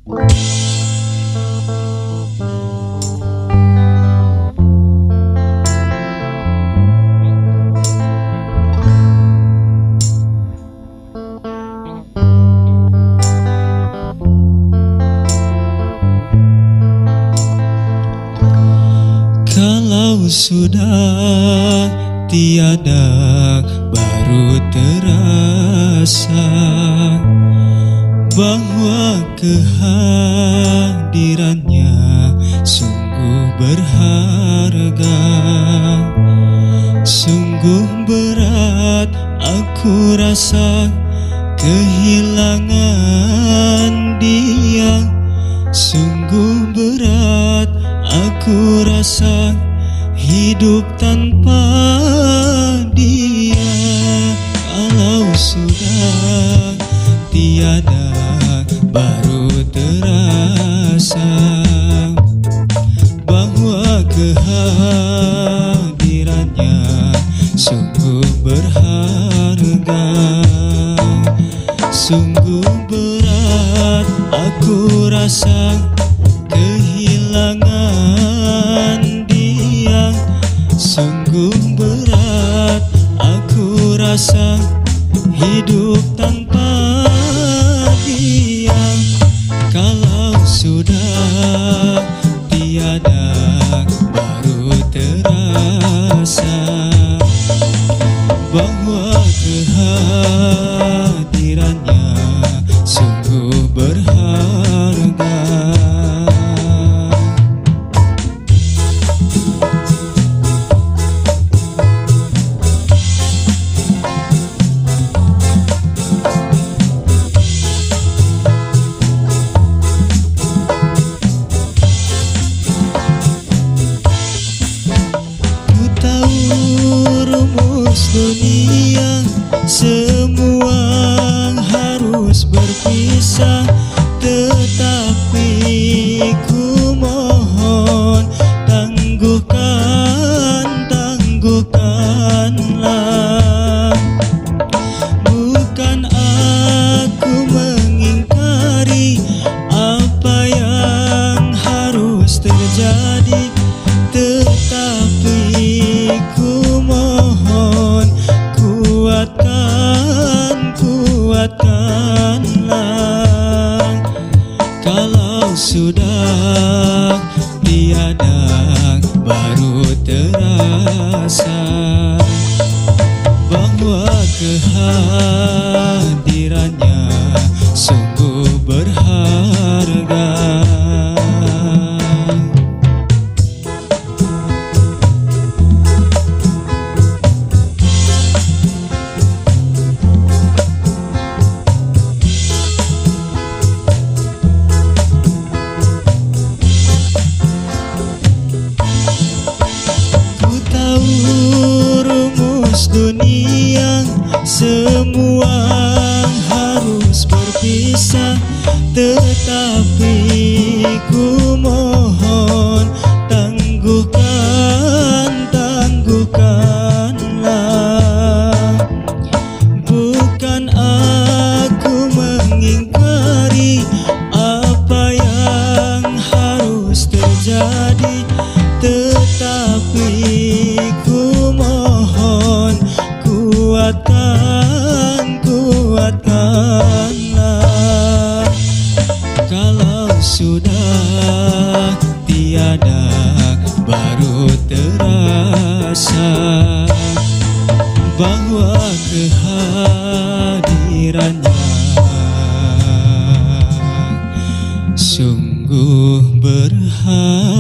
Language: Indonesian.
Kalau sudah tiada baru terasa bahwa kehadirannya sungguh berharga. Sungguh berat aku rasa kehilangan dia. Sungguh berat aku rasa hidup tanpa dia. Kalau sudah tiada baru terasa bahwa kehadirannya sungguh berharga. Sungguh berat aku rasa kehilangan dia. Sungguh berat aku rasa hidup tanpa dia. Kalau sudah tiada baru terasa bahwa kehadirannya sungguh berharga. Dunia semua harus berpisah, tetapi ku mohon tangguhkanlah. Bukan aku mengingkari apa yang harus terjadi, tetapi ku mohon kuatkanlah. Kalau sudah tiada baru terasa bahwa kehadirannya sungguh berharga. Rumus dunia semua harus berpisah, tetapi ku mohon tangguhkanlah. Bukan aku mengingkari apa yang harus terjadi, tetapi ku mohon kuatkanlah. Kalau sudah tiada baru terasa bahwa kehadirannya sungguh berharga.